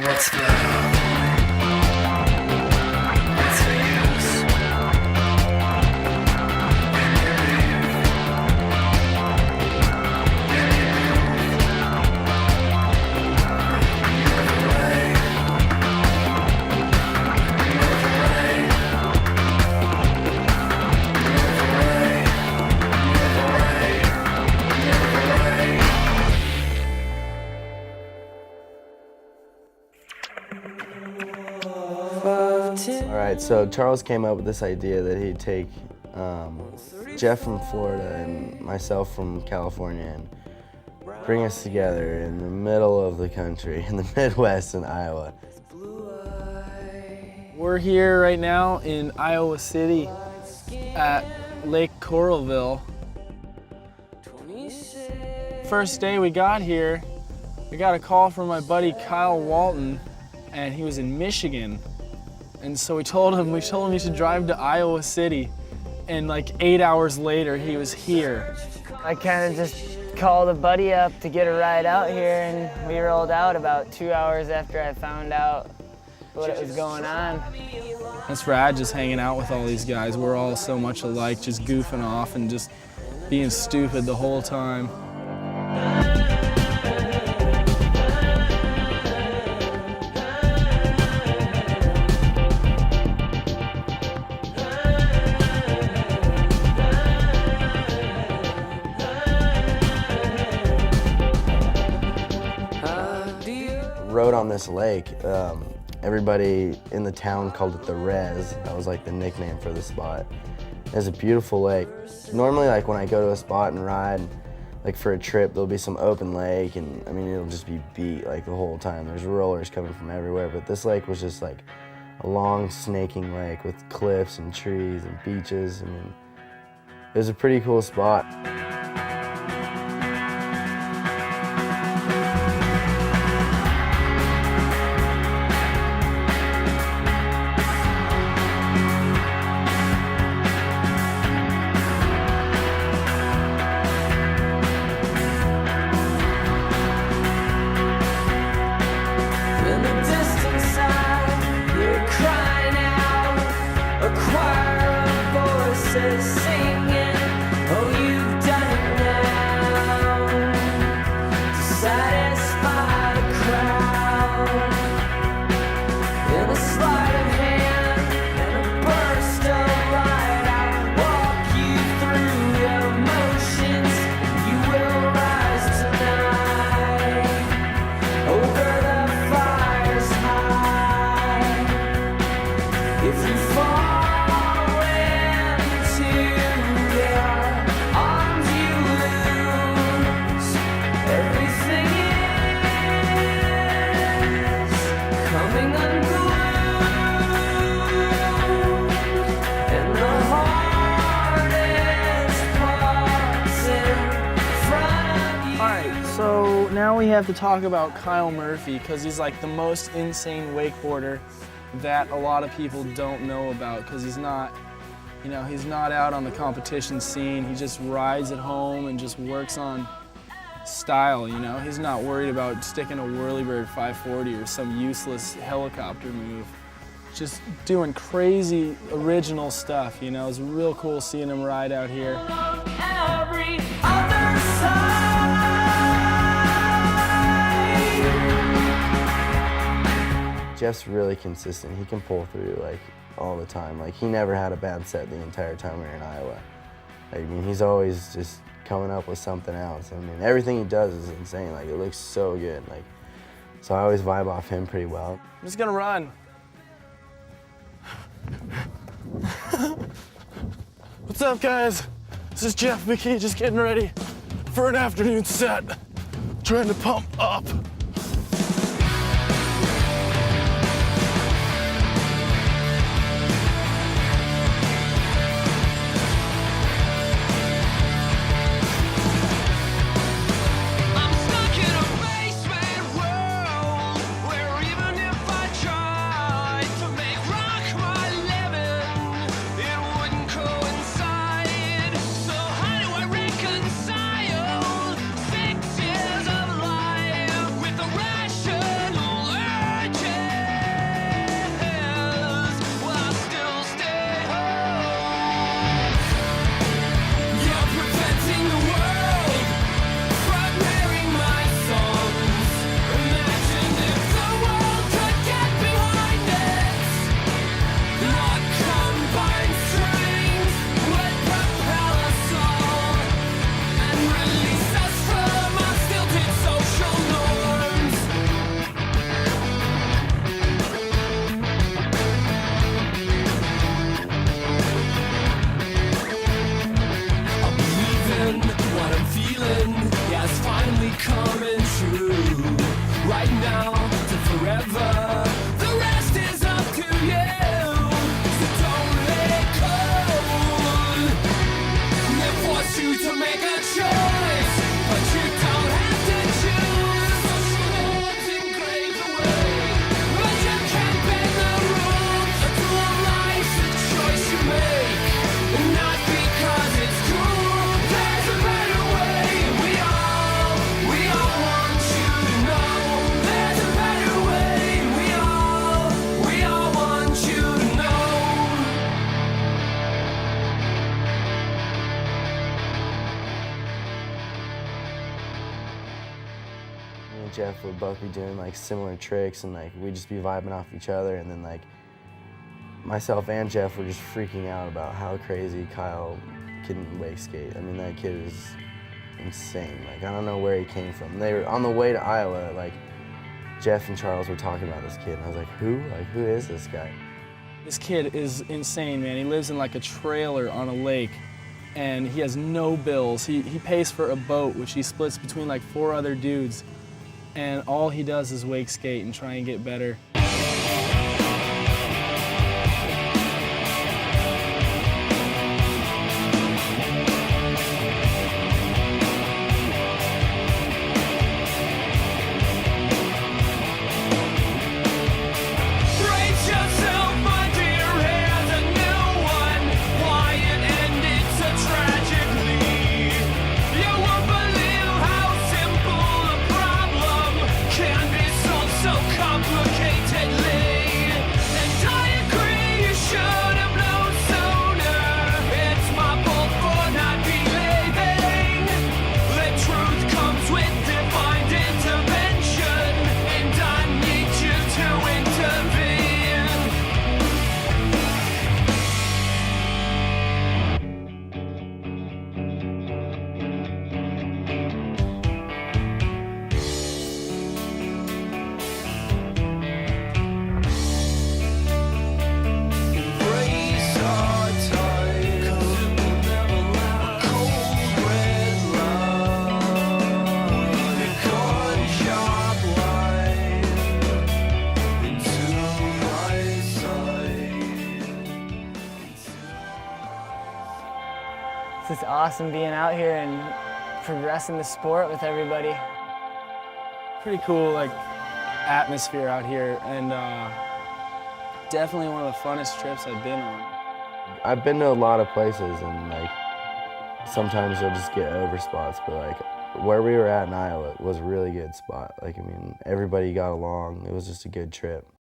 Let's go. What's the use? All right, so Charles came up with this idea that he'd take Jeff from Florida and myself from California and bring us together in the middle of the country, in the Midwest in Iowa. We're here right now in Iowa City at Lake Coralville. First day we got here, I got a call from my buddy Kyle Walton, and he was in Michigan. And so we told him he should drive to Iowa City, and like 8 hours later he was here. I kind of just called a buddy up to get a ride out here, and we rolled out about 2 hours after I found out what was going on. It's rad just hanging out with all these guys. We're all so much alike, just goofing off and just being stupid the whole time. Rode on this lake. Everybody in the town called it the Res. That was like the nickname for the spot. It's a beautiful lake. Normally, like when I go to a spot and ride, like for a trip, there'll be some open lake, and I mean it'll just be beat like the whole time. There's rollers coming from everywhere, but this lake was just like a long snaking lake with cliffs and trees and beaches. I mean, it was a pretty cool spot. So now we have to talk about Kyle Murphy, because he's like the most insane wakeboarder that a lot of people don't know about, because he's not, he's not out on the competition scene. He just rides at home and just works on style, He's not worried about sticking a Whirlybird 540 or some useless helicopter move. Just doing crazy original stuff, It's real cool seeing him ride out here. Every other side. Jeff's really consistent. He can pull through like all the time. Like he never had a bad set the entire time we were in Iowa. I mean, he's always just coming up with something else. I mean, everything he does is insane. Like it looks so good. Like, so I always vibe off him pretty well. I'm just gonna run. What's up, guys? This is Jeff McKee, just getting ready for an afternoon set. Trying to pump up. With and Jeff would both be doing like similar tricks, and like we'd just be vibing off each other, and then like myself and Jeff were just freaking out about how crazy Kyle can wake skate. I mean, that kid is insane. Like, I don't know where he came from. They were on the way to Iowa, like Jeff and Charles were talking about this kid, and I was like, who? Like, who is this guy? This kid is insane, man. He lives in like a trailer on a lake, and he has no bills. He pays for a boat, which he splits between like 4 other dudes, and all he does is wake skate and try and get better. Brace yourself, my dear, here's a new one. Why it ended so tragically. You won't believe how simple a problem can be solved so complicatedly. And I agree, you should have known sooner. It's my fault for not believing. The truth comes with divine intervention, and I need you to intervene. Embrace our time, 'cause it will never last. Cold red love, it cut sharp line into my sight. It's just awesome being out here and progressing the sport with everybody. Pretty cool, like, atmosphere out here, and definitely one of the funnest trips I've been on. I've been to a lot of places, and like sometimes you'll just get over spots, but like where we were at in Iowa was a really good spot. Like, I mean, everybody got along. It was just a good trip.